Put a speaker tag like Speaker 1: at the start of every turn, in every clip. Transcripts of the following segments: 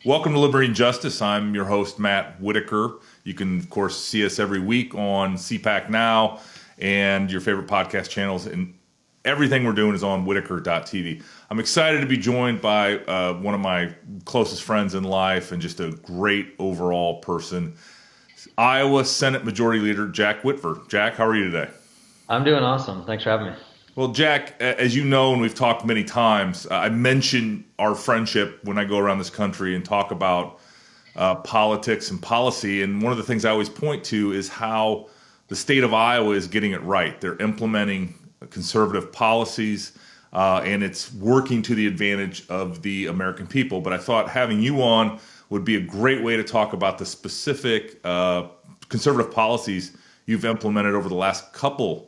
Speaker 1: Welcome to Liberty and Justice. I'm your host, Matt Whitaker. You can, of course, see us every week on CPAC Now and your favorite podcast channels. And everything we're doing is on Whitaker.tv. I'm excited to be joined by one of my closest friends in life and just a great overall person, Iowa Senate Majority Leader Jack Whitver. Jack, how are you today?
Speaker 2: I'm doing awesome. Thanks for having me.
Speaker 1: Well, Jack, as you know, and we've talked many times, I mention our friendship when I go around this country and talk about politics and policy. And one of the things I always point to is how the state of Iowa is getting it right. They're implementing conservative policies, and it's working to the advantage of the American people. But I thought having you on would be a great way to talk about the specific conservative policies you've implemented over the last couple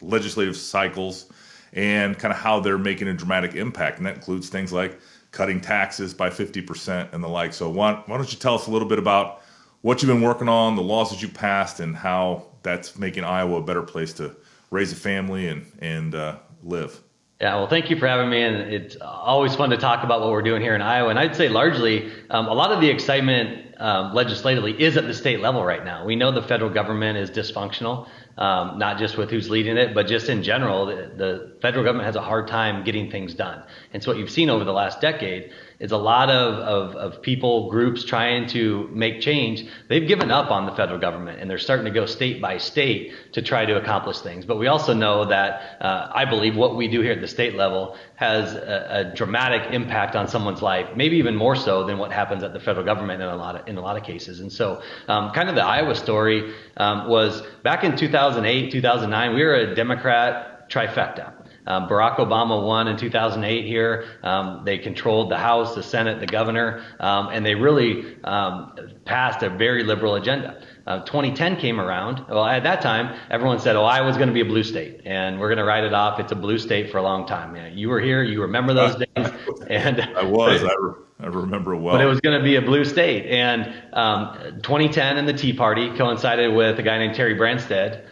Speaker 1: legislative cycles and kind of how they're making a dramatic impact. And that includes things like cutting taxes by 50% and the like. So why don't you tell us a little bit about what you've been working on, the laws that you passed, and how that's making Iowa a better place to raise a family and live.
Speaker 2: Yeah, well, thank you for having me. And it's always fun to talk about what we're doing here in Iowa. And I'd say largely a lot of the excitement legislatively is at the state level right now. We know the federal government is dysfunctional, not just with who's leading it, but just in general, the federal government has a hard time getting things done. And so what you've seen over the last decade is a lot of people, groups trying to make change. They've given up on the federal government and they're starting to go state by state to try to accomplish things. But we also know that I believe what we do here at the state level has a dramatic impact on someone's life, maybe even more so than what happens at the federal government in a lot of cases. And so kind of the Iowa story was back in 2008, 2009, we were a Democrat trifecta. Barack Obama won in 2008 here. They controlled the House, the Senate, the governor, and they really passed a very liberal agenda. 2010 came around. Well, at that time, everyone said, oh, Iowa's going to be a blue state, and we're going to write it off. It's a blue state for a long time. Yeah, you were here. You remember those days. And
Speaker 1: I remember it well.
Speaker 2: But it was going to be a blue state. And 2010 and the Tea Party coincided with a guy named Terry Branstad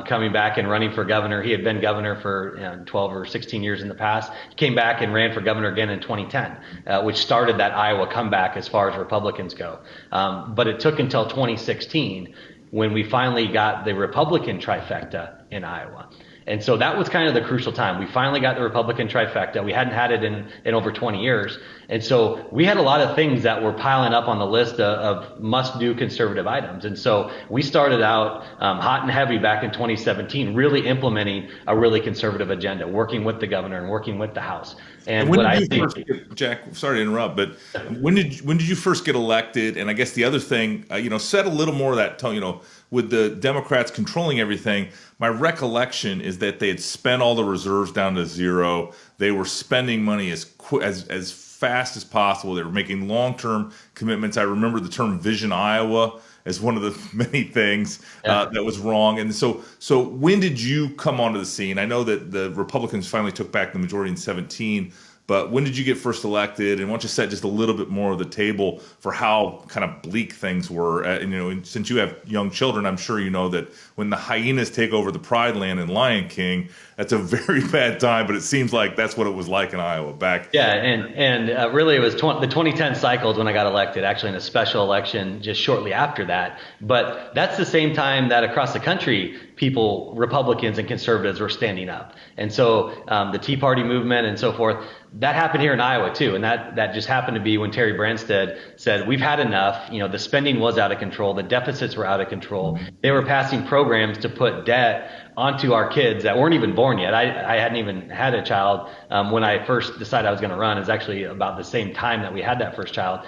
Speaker 2: coming back and running for governor. He had been governor for 12 or 16 years in the past. He came back and ran for governor again in 2010, which started that Iowa comeback as far as Republicans go. But it took until 2016 when we finally got the Republican trifecta in Iowa. And so that was kind of the crucial time. We finally got the Republican trifecta. We hadn't had it in over 20 years. And so we had a lot of things that were piling up on the list of must-do conservative items. And so we started out hot and heavy back in 2017, really implementing a really conservative agenda, working with the governor and working with the House.
Speaker 1: And when did you first, Jack, sorry to interrupt, but when did you first get elected? And I guess the other thing, set a little more of that tone, with the Democrats controlling everything. My recollection is that they had spent all the reserves down to zero. They were spending money as fast as possible. They were making long-term commitments. I remember the term Vision Iowa as one of the many things that was wrong. And so when did you come onto the scene? I know that the Republicans finally took back the majority in 2017, but when did you get first elected? And why don't you set just a little bit more of the table for how kind of bleak things were? And since you have young children, I'm sure you know that when the hyenas take over the Pride Land in Lion King, that's a very bad time. But it seems like that's what it was like in Iowa back.
Speaker 2: Yeah, and really it was the 2010 cycles when I got elected, actually in a special election just shortly after that. But that's the same time that across the country, people, Republicans and conservatives, were standing up. And so the Tea Party movement and so forth, that happened here in Iowa too. And that just happened to be when Terry Branstad said, we've had enough. The spending was out of control. The deficits were out of control. They were passing programs to put debt onto our kids that weren't even born yet. I hadn't even had a child when I first decided I was going to run. It's actually about the same time that we had that first child.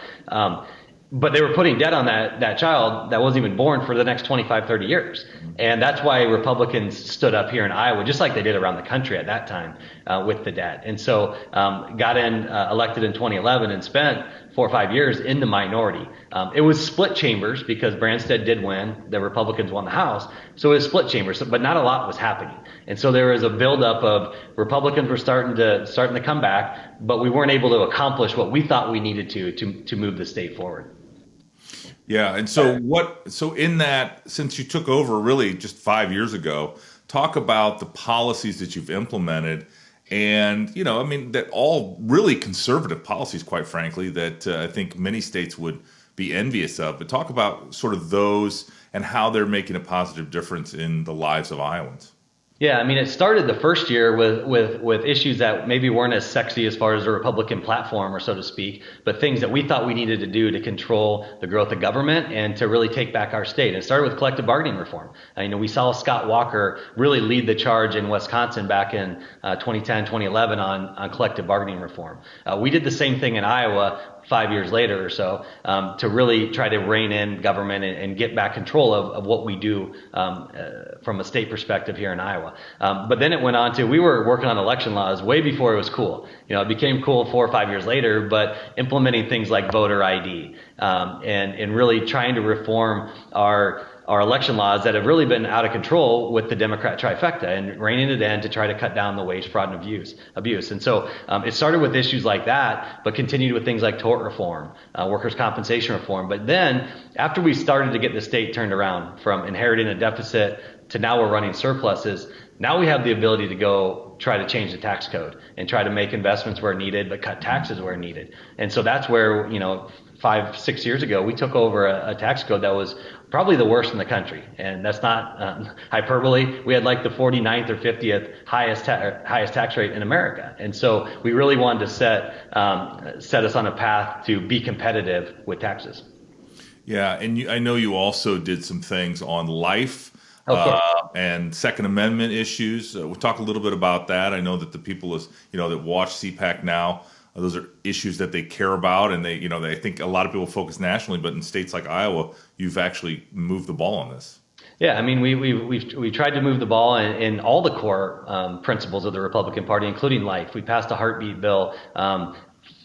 Speaker 2: But they were putting debt on that child that wasn't even born for the next 25, 30 years. And that's why Republicans stood up here in Iowa, just like they did around the country at that time with the debt. And so got elected in 2011 and spent 4 or 5 years in the minority. It was split chambers because Branstad did win. The Republicans won the House. So it was split chambers, but not a lot was happening. And so there was a buildup of Republicans were starting to come back, but we weren't able to accomplish what we thought we needed to move the state forward.
Speaker 1: Yeah, and so in that, since you took over really just 5 years ago, talk about the policies that you've implemented And, I mean, that all really conservative policies, quite frankly, that I think many states would be envious of. But talk about sort of those and how they're making a positive difference in the lives of Iowans.
Speaker 2: Yeah, I mean, it started the first year with issues that maybe weren't as sexy as far as the Republican platform, or so to speak, but things that we thought we needed to do to control the growth of government and to really take back our state. And it started with collective bargaining reform. We saw Scott Walker really lead the charge in Wisconsin back in 2010, 2011 on collective bargaining reform. We did the same thing in Iowa 5 years later or so, to really try to rein in government and get back control of what we do from a state perspective here in Iowa. But then it went on to, we were working on election laws way before it was cool. It became cool 4 or 5 years later, but implementing things like voter ID, and really trying to reform our election laws that have really been out of control with the Democrat trifecta, and reining it in to try to cut down the wage fraud and abuse. And so it started with issues like that, but continued with things like tort reform, workers' compensation reform. But then after we started to get the state turned around from inheriting a deficit to now we're running surpluses, now we have the ability to go try to change the tax code and try to make investments where needed, but cut taxes where needed. And so that's where, 5, 6 years ago, we took over a tax code that was probably the worst in the country. And that's not hyperbole. We had like the 49th or 50th highest tax rate in America. And so we really wanted to set us on a path to be competitive with taxes.
Speaker 1: Yeah, and I know you also did some things on life and Second Amendment issues. We'll talk a little bit about that. I know that the people that watch CPAC now, those are issues that they care about, and they think a lot of people focus nationally, but in states like Iowa, you've actually moved the ball on this.
Speaker 2: Yeah, I mean, we tried to move the ball in all the core principles of the Republican Party, including life. We passed a heartbeat bill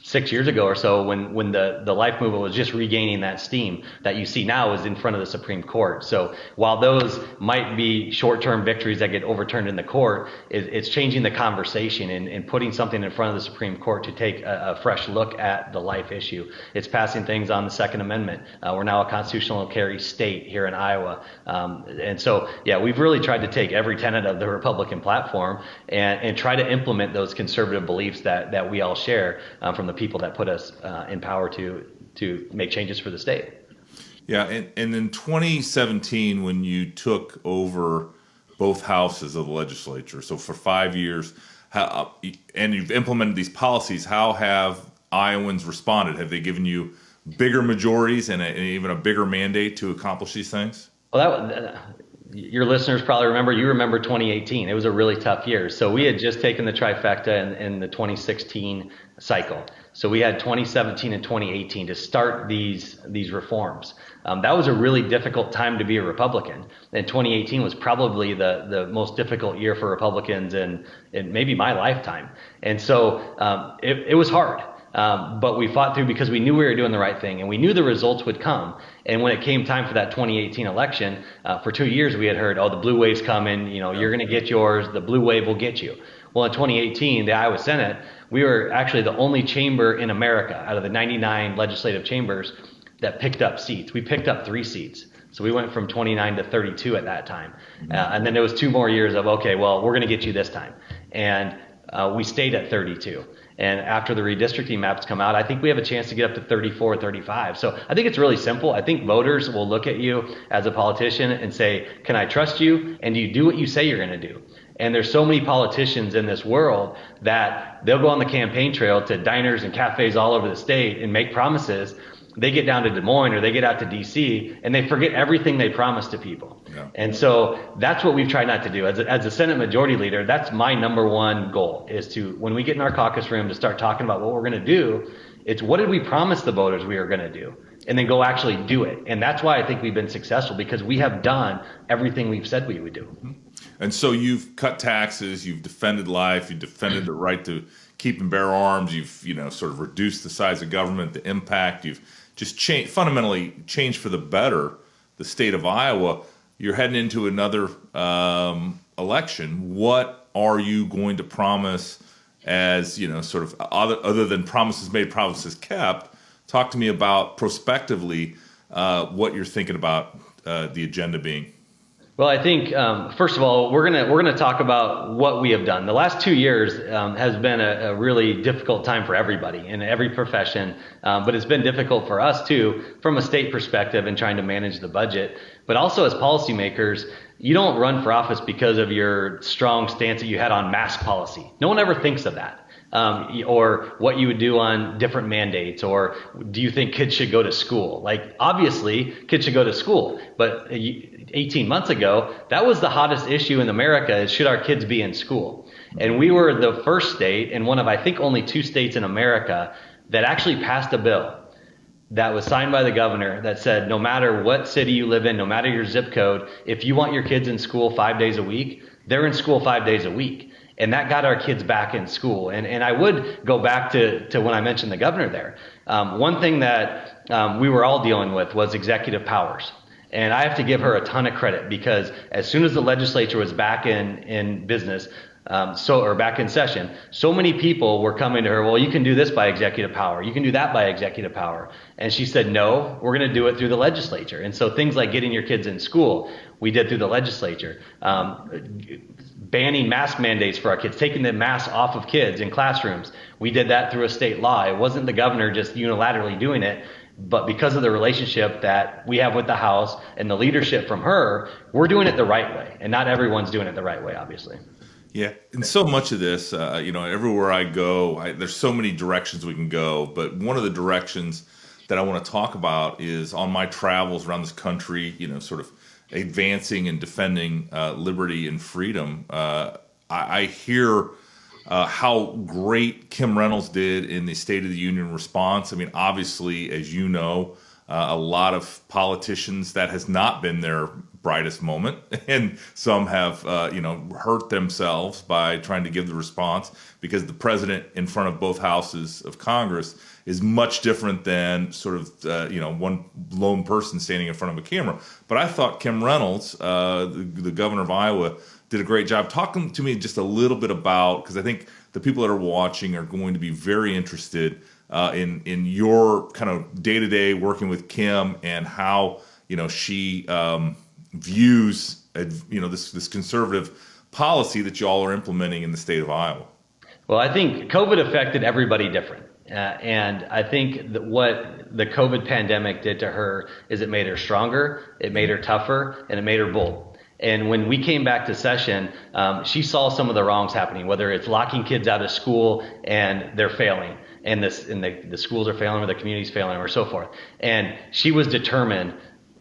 Speaker 2: 6 years ago or so, when the life movement was just regaining that steam that you see now is in front of the Supreme Court. So while those might be short-term victories that get overturned in the court, it's changing the conversation and putting something in front of the Supreme Court to take a fresh look at the life issue. It's passing things on the Second Amendment. We're now a constitutional carry state here in Iowa. And so, yeah, we've really tried to take every tenet of the Republican platform and try to implement those conservative beliefs that we all share from the people that put us in power to make changes for the state.
Speaker 1: Yeah, and in 2017, when you took over both houses of the legislature, so for 5 years, and you've implemented these policies, how have Iowans responded? Have they given you bigger majorities and even a bigger mandate to accomplish these things? Well,
Speaker 2: your listeners probably remember, you remember 2018. It was a really tough year. So we had just taken the trifecta in the 2016 cycle. So we had 2017 and 2018 to start these reforms. That was a really difficult time to be a Republican. And 2018 was probably the most difficult year for Republicans in maybe my lifetime. And so it was hard. But we fought through because we knew we were doing the right thing, and we knew the results would come. And when it came time for that 2018 election, for 2 years we had heard, the blue wave's coming, you're going to get yours, the blue wave will get you. Well, in 2018, the Iowa Senate, we were actually the only chamber in America out of the 99 legislative chambers that picked up seats. We picked up 3 seats. So we went from 29 to 32 at that time. And then there was 2 more years of, okay, well, we're going to get you this time. And we stayed at 32. And after the redistricting maps come out, I think we have a chance to get up to 34, 35. So I think it's really simple. I think voters will look at you as a politician and say, can I trust you? And do you do what you say you're going to do? And there's so many politicians in this world that they'll go on the campaign trail to diners and cafes all over the state and make promises. They get down to Des Moines or they get out to DC and they forget everything they promised to people. Yeah. And so that's what we've tried not to do. As a Senate Majority Leader, that's my number one goal, is to, when we get in our caucus room, to start talking about what we're going to do, it's what did we promise the voters we were going to do? And then go actually do it. And that's why I think we've been successful, because we have done everything we've said we would do.
Speaker 1: And so you've cut taxes, you've defended life, you've defended the right to keep and bear arms, you've sort of reduced the size of government, the impact, you've just fundamentally changed for the better the state of Iowa. You're heading into another election. What are you going to promise as, sort of other than promises made, promises kept? Talk to me about prospectively what you're thinking about the agenda being.
Speaker 2: Well, I think first of all, we're gonna talk about what we have done. The last 2 years has been a really difficult time for everybody in every profession, but it's been difficult for us too, from a state perspective and trying to manage the budget. But also as policymakers, you don't run for office because of your strong stance that you had on mask policy. No one ever thinks of that. Or what you would do on different mandates, or do you think kids should go to school? Like, obviously, kids should go to school, but 18 months ago, that was the hottest issue in America, is should our kids be in school? And we were the first state, and one of, I think, only 2 states in America that actually passed a bill that was signed by the governor that said, no matter what city you live in, no matter your zip code, if you want your kids in school 5 days a week, they're in school 5 days a week. And that got our kids back in school. And I would go back to when I mentioned the governor there. One thing that we were all dealing with was executive powers. And I have to give her a ton of credit, because as soon as the legislature was back in business, or back in session, so many people were coming to her, well, you can do this by executive power. You can do that by executive power. And she said, no, we're going to do it through the legislature. And so things like getting your kids in school, we did through the legislature. Banning mask mandates for our kids, taking the mask off of kids in classrooms. We did that through a state law. It wasn't the governor just unilaterally doing it, but because of the relationship that we have with the House and the leadership from her, we're doing it the right way. And not everyone's doing it the right way, obviously.
Speaker 1: Yeah, and so much of this, everywhere I go, there's so many directions we can go. But one of the directions that I want to talk about is on my travels around this country, sort of advancing and defending liberty and freedom. I hear how great Kim Reynolds did in the State of the Union response. I mean, obviously, as you know, a lot of politicians, that has not been their brightest moment, and some have hurt themselves by trying to give the response, because the president in front of both houses of Congress is much different than sort of one lone person standing in front of a camera. But I thought Kim Reynolds, the governor of Iowa, did a great job. Talking to me just a little bit about, because I think the people that are watching are going to be very interested in your kind of day-to-day working with Kim, and how she views this conservative policy that y'all are implementing in the state of Iowa.
Speaker 2: Well, I think COVID affected everybody different. And I think that what the COVID pandemic did to her is it made her stronger, it made her tougher, and it made her bold. And when we came back to session, she saw some of the wrongs happening, whether it's locking kids out of school and they're failing, and the schools are failing, or the community's failing, or so forth. And she was determined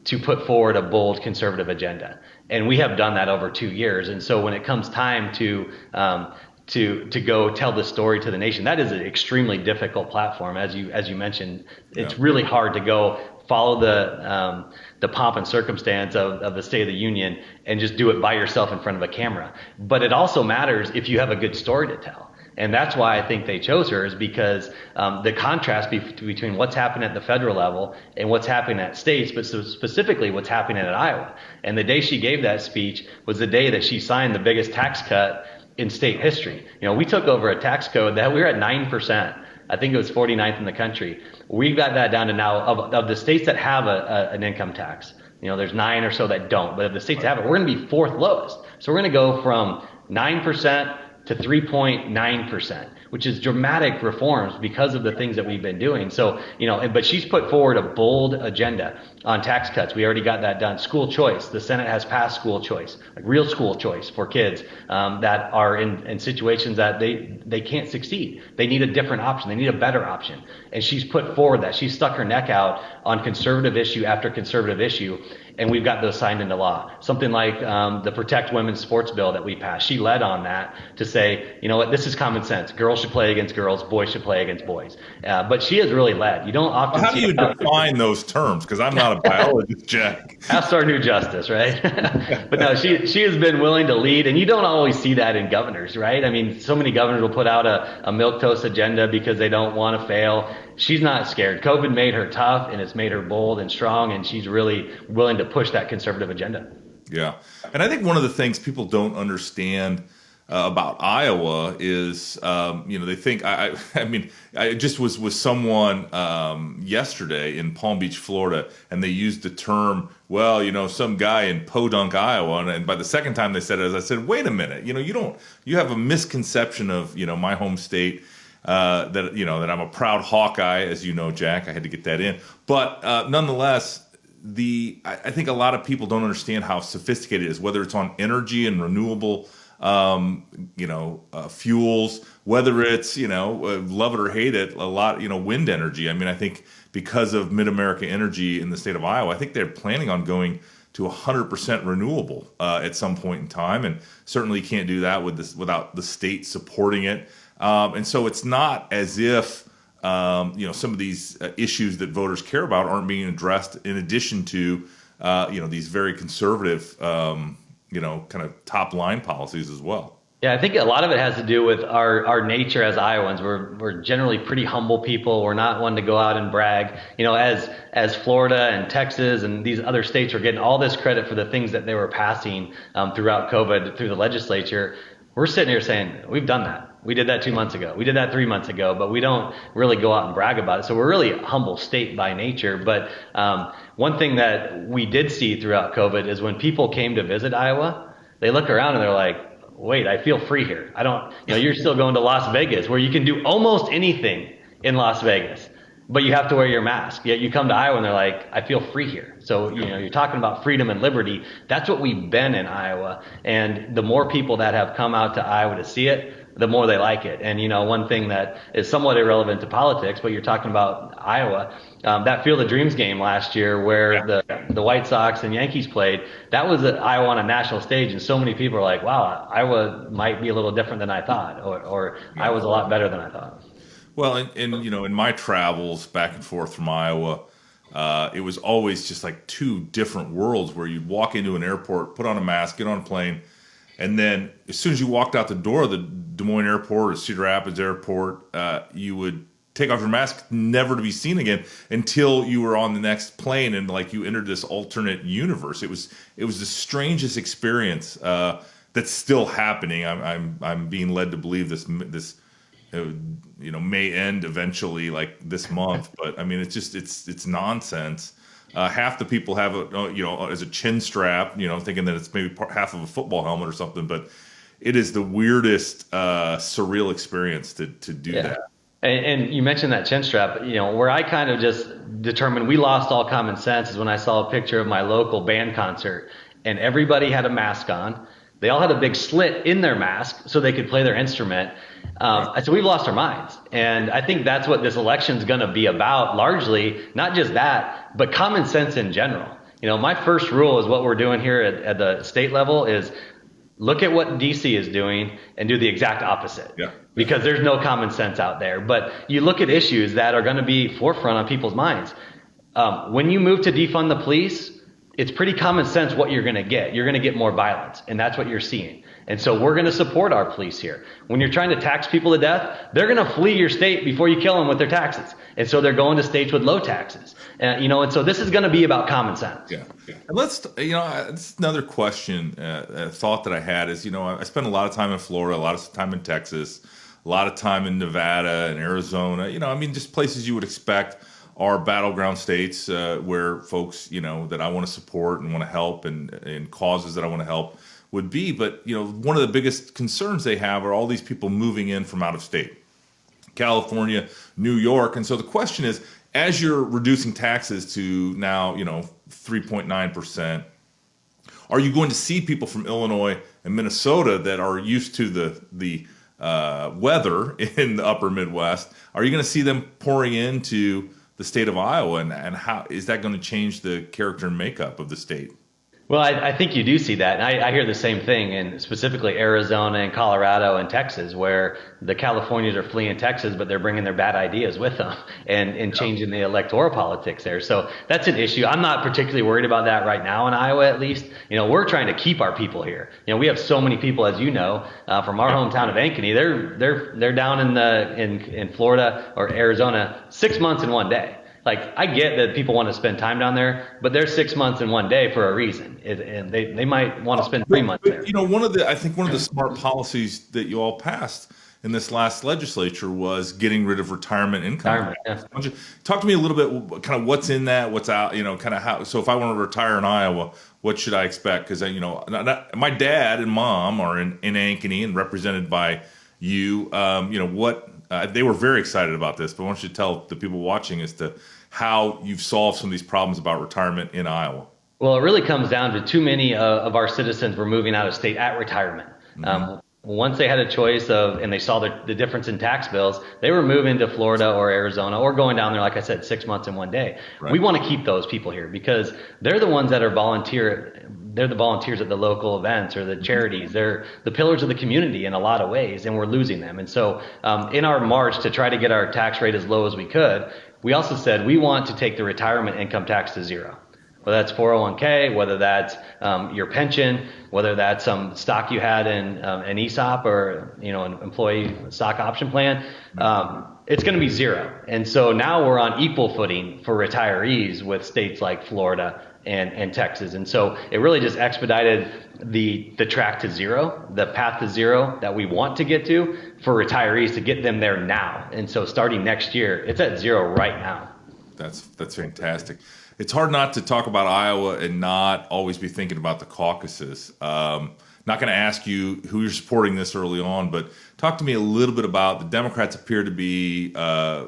Speaker 2: to put forward a bold conservative agenda. And we have done that over 2 years. And so when it comes time to go tell the story to the nation, that is an extremely difficult platform. As you mentioned, it's really hard to go follow the pomp and circumstance of the State of the Union and just do it by yourself in front of a camera. But it also matters if you have a good story to tell. And that's why I think they chose her, is because the contrast between what's happening at the federal level and what's happening at states, but specifically what's happening at Iowa. And the day she gave that speech was the day that she signed the biggest tax cut in state history. We took over a tax code that we were at 9%. I think it was 49th in the country. We got that down to now, of the states that have an income tax, there's 9 or so that don't. But of the states that have it, we're going to be 4th lowest. So we're going to go from 9% to 3.9%, which is dramatic reforms because of the things that we've been doing. So, but she's put forward a bold agenda on tax cuts. We already got that done. School choice. The Senate has passed school choice, like real school choice for kids that are in situations that they can't succeed. They need a different option. They need a better option. And she's put forward that. She's stuck her neck out on conservative issue after conservative issue. And we've got those signed into law. Something like the Protect Women's Sports bill that we passed. She led on that to say, you know what, this is common sense. Girls should play against girls. Boys should play against boys. But she has really led. You don't often
Speaker 1: How do you define those terms? Because I'm not a biologist, Jack.
Speaker 2: Ask our new justice, right? But no, she has been willing to lead. And you don't always see that in governors, right? I mean, so many governors will put out a milquetoast agenda because they don't want to fail. She's not scared. COVID made her tough, and it's made her bold and strong, and she's really willing to push that conservative agenda.
Speaker 1: Yeah. And I think one of the things people don't understand about Iowa is, they think I just was with someone yesterday in Palm Beach, Florida, and they used the term, well, some guy in Podunk, Iowa, and by the second time they said it, I said, wait a minute, you have a misconception of my home state. That I'm a proud Hawkeye, as you know, Jack. I had to get that in, but nonetheless. I think a lot of people don't understand how sophisticated it is, whether it's on energy and renewable, fuels, whether it's, love it or hate it, a lot, wind energy. I mean, I think because of Mid-America Energy in the state of Iowa, I think they're planning on going to 100% renewable at some point in time, and certainly can't do that without the state supporting it. And so it's not as if some of these issues that voters care about aren't being addressed in addition to, these very conservative, kind of top line policies as well.
Speaker 2: Yeah, I think a lot of it has to do with our nature as Iowans. We're generally pretty humble people. We're not one to go out and brag. As Florida and Texas and these other states are getting all this credit for the things that they were passing throughout COVID through the legislature, we're sitting here saying, we've done that. We did that 2 months ago. We did that 3 months ago, but we don't really go out and brag about it. So we're really a humble state by nature. But one thing that we did see throughout COVID is when people came to visit Iowa, they look around and they're like, wait, I feel free here. I don't, you're still going to Las Vegas where you can do almost anything in Las Vegas, but you have to wear your mask. Yet you come to Iowa and they're like, I feel free here. So, you're talking about freedom and liberty. That's what we've been in Iowa. And the more people that have come out to Iowa to see it, the more they like it. And, one thing that is somewhat irrelevant to politics, but you're talking about Iowa, that Field of Dreams game last year where the White Sox and Yankees played, that was Iowa on a national stage. And so many people are like, wow, Iowa might be a little different than I thought, or Iowa's a lot better than I thought.
Speaker 1: Well, in my travels back and forth from Iowa, it was always just like two different worlds where you'd walk into an airport, put on a mask, get on a plane, and then as soon as you walked out the door of the Des Moines airport or Cedar Rapids airport, you would take off your mask, never to be seen again until you were on the next plane and like you entered this alternate universe. It was the strangest experience that's still happening. I'm being led to believe this may end eventually, like this month. But I mean, it's nonsense. Half the people have it, as a chin strap, thinking that it's maybe half of a football helmet or something. But it is the weirdest, surreal experience to do that.
Speaker 2: And you mentioned that chin strap, where I kind of just determined we lost all common sense is when I saw a picture of my local band concert and everybody had a mask on. They all had a big slit in their mask so they could play their instrument. So we've lost our minds. And I think that's what this election is going to be about, largely, not just that, but common sense in general. My first rule is what we're doing here at the state level is look at what DC is doing and do the exact opposite. Yeah. Because there's no common sense out there. But you look at issues that are going to be forefront on people's minds. When you move to defund the police, it's pretty common sense what you're going to get. You're going to get more violence, and that's what you're seeing. And so we're going to support our police here. When you're trying to tax people to death, they're going to flee your state before you kill them with their taxes. And so they're going to states with low taxes. And so this is going to be about common sense. Yeah.
Speaker 1: And it's another question, a thought that I had is, I spent a lot of time in Florida, a lot of time in Texas, a lot of time in Nevada and Arizona, just places you would expect are battleground states where folks, that I want to support and want to help and causes that I want to help would be. But, one of the biggest concerns they have are all these people moving in from out of state, California, New York. And so the question is, as you're reducing taxes to now, 3.9%, are you going to see people from Illinois and Minnesota that are used to the weather in the upper Midwest? Are you going to see them pouring into the state of Iowa, and how is that going to change the character and makeup of the state?
Speaker 2: Well, I think you do see that. And I hear the same thing in specifically Arizona and Colorado and Texas, where the Californians are fleeing Texas, but they're bringing their bad ideas with them and changing the electoral politics there. So that's an issue. I'm not particularly worried about that right now in Iowa, at least. We're trying to keep our people here. We have so many people, as you know, from our hometown of Ankeny. They're down in Florida or Arizona 6 months in one day. like, I get that people want to spend time down there, but they're 6 months in one day for a reason. And they might want to spend 3 months there.
Speaker 1: You know, I think one of the smart policies that you all passed in this last legislature was getting rid of retirement income tax.
Speaker 2: Yeah.
Speaker 1: Why don't you talk to me a little bit, kind of what's in that, what's out, you know, kind of how. So if I want to retire in Iowa, what should I expect? Because you know, my dad and mom are in Ankeny and represented by you. You know what? They were very excited about this, but why don't you tell the people watching as to how you've solved some of these problems about retirement in Iowa?
Speaker 2: Well, it really comes down to too many of our citizens were moving out of state at retirement. Once they had a choice and they saw the difference in tax bills, they were moving to Florida or Arizona or going down there, like I said, 6 months in one day.
Speaker 1: Right.
Speaker 2: We want to keep those people here because they're the ones that are they're the volunteers at the local events or the charities. They're the pillars of the community in a lot of ways, and we're losing them. And so in our march to try to get our tax rate as low as we could, we also said we want to take the retirement income tax to zero. Whether that's 401k, whether that's your pension, whether that's some stock you had in an ESOP or an employee stock option plan, it's going to be zero. And so now we're on equal footing for retirees with states like Florida and Texas. And so it really just expedited the track to zero, the path to zero that we want to get to for retirees to get them there now. And so starting next year, it's at zero right now.
Speaker 1: That's fantastic. It's hard not to talk about Iowa and not always be thinking about the caucuses. Not going to ask you who you're supporting this early on, but talk to me a little bit about the Democrats appear to be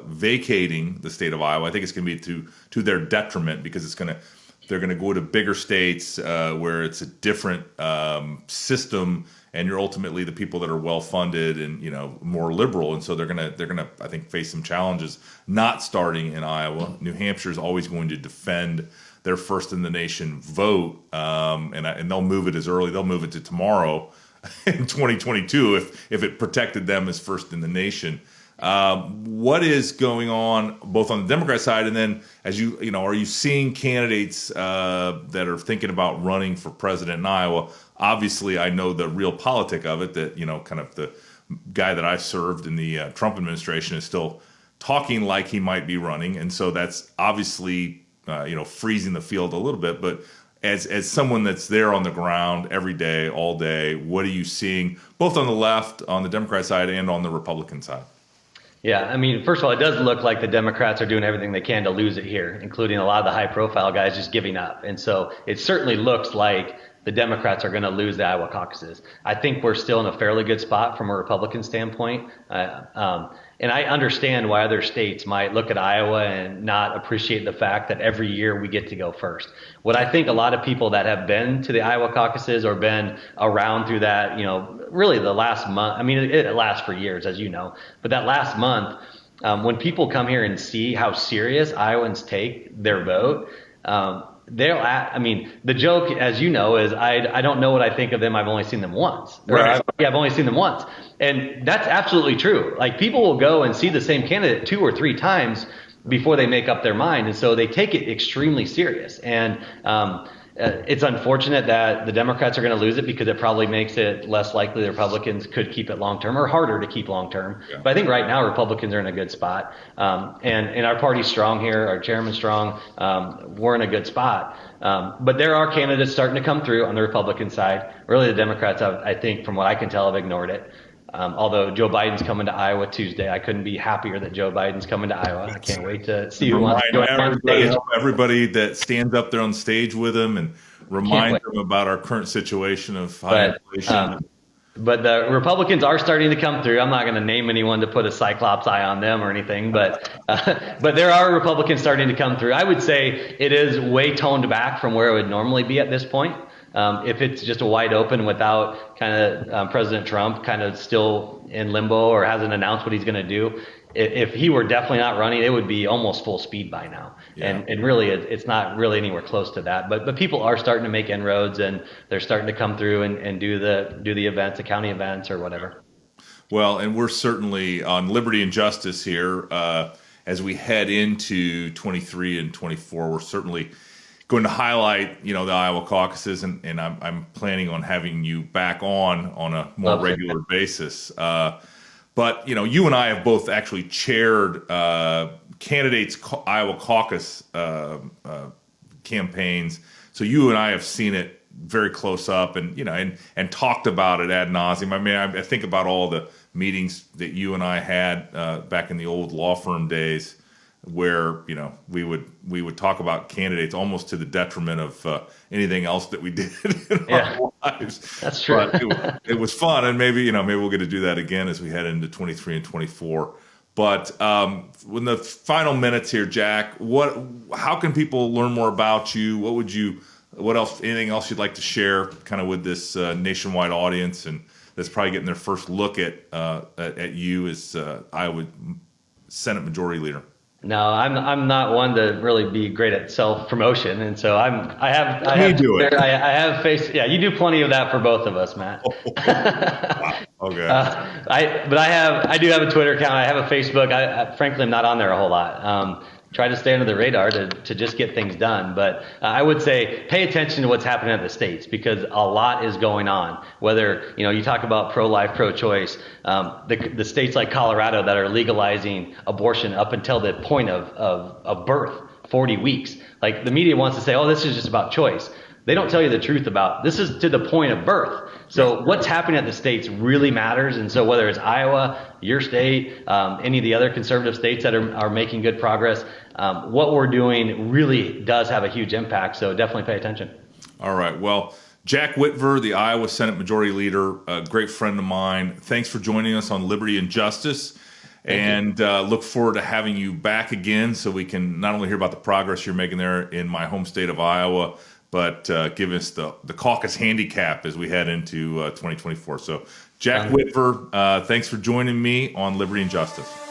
Speaker 1: vacating the state of Iowa. I think it's going to be to their detriment because they're going to go to bigger states where it's a different system, and you're ultimately the people that are well funded and more liberal, and so they're gonna I think face some challenges not starting in Iowa. New Hampshire is always going to defend their first in the nation vote, and they'll move it as early. They'll move it to tomorrow in 2022 if it protected them as first in the nation. What is going on both on the Democrat side and then as are you seeing candidates that are thinking about running for president in Iowa? Obviously, I know the real politic of it that, kind of the guy that I served in the Trump administration is still talking like he might be running. And so that's obviously, freezing the field a little bit. But as someone that's there on the ground every day, all day, what are you seeing both on the left, on the Democrat side and on the Republican side?
Speaker 2: Yeah, I mean, first of all, it does look like the Democrats are doing everything they can to lose it here, including a lot of the high-profile guys just giving up. And so it certainly looks like the Democrats are going to lose the Iowa caucuses. I think we're still in a fairly good spot from a Republican standpoint. And I understand why other states might look at Iowa and not appreciate the fact that every year we get to go first. What I think a lot of people that have been to the Iowa caucuses or been around through that, really the last month, I mean, it lasts for years, as you know, but that last month, when people come here and see how serious Iowans take their vote, the joke, as you know, is I don't know what I think of them. I've only seen them once.
Speaker 1: Right.
Speaker 2: I've only seen them once. And that's absolutely true. Like, people will go and see the same candidate 2 or 3 times before they make up their mind. And so they take it extremely serious. And it's unfortunate that the Democrats are going to lose it because it probably makes it less likely the Republicans could keep it long term or harder to keep long term. Yeah. But I think right now Republicans are in a good spot. And our party's strong here, our chairman's strong. We're in a good spot. But there are candidates starting to come through on the Republican side. Really, the Democrats, I think, from what I can tell, have ignored it. Although Joe Biden's coming to Iowa Tuesday, I couldn't be happier that Joe Biden's coming to Iowa. I can't wait to see who wants to join on stage.
Speaker 1: Everybody that stands up there on stage with him and remind them about our current situation of high inflation.
Speaker 2: But the Republicans are starting to come through. I'm not going to name anyone to put a Cyclops eye on them or anything, but there are Republicans starting to come through. I would say it is way toned back from where it would normally be at this point. If it's just a wide open without kind of President Trump kind of still in limbo or hasn't announced what he's going to do, if he were definitely not running, it would be almost full speed by now. Yeah. And really, it's not really anywhere close to that. But people are starting to make inroads, and they're starting to come through and do the events, the county events or whatever.
Speaker 1: Well, and we're certainly on Liberty and Justice here as we head into 23 and 24. We're certainly going to highlight, the Iowa caucuses, and I'm planning on having you back on a more regular basis. But, you and I have both actually chaired candidates' Iowa caucus campaigns. So you and I have seen it very close up, and and talked about it ad nauseum. I mean, I think about all the meetings that you and I had back in the old law firm days, where we would talk about candidates almost to the detriment of anything else that we did in our lives.
Speaker 2: That's true.
Speaker 1: But it was fun, and maybe we'll get to do that again as we head into 23 and 24. But in the final minutes here, Jack, how can people learn more about you? What else? Anything else you'd like to share, kind of with this nationwide audience, and that's probably getting their first look at you as Iowa Senate Majority Leader?
Speaker 2: No, I'm not one to really be great at self promotion, and so I have face. Yeah, you do plenty of that for both of us, Matt.
Speaker 1: Okay.
Speaker 2: I do have a Twitter account. I have a Facebook. I frankly am not on there a whole lot. Try to stay under the radar to just get things done. But I would say pay attention to what's happening at the states, because a lot is going on. Whether, you talk about pro-life, pro-choice, the states like Colorado that are legalizing abortion up until the point of birth, 40 weeks. Like, the media wants to say, oh, this is just about choice. They don't tell you the truth about this is to the point of birth. So what's happening at the states really matters. And so whether it's Iowa, your state, any of the other conservative states that are making good progress, what we're doing really does have a huge impact. So definitely pay attention.
Speaker 1: All right. Well, Jack Whitver, the Iowa Senate Majority Leader, a great friend of mine. Thanks for joining us on Liberty and Justice. And look forward to having you back again so we can not only hear about the progress you're making there in my home state of Iowa, but give us the caucus handicap as we head into 2024. So, Jack Whitver, thanks for joining me on Liberty and Justice.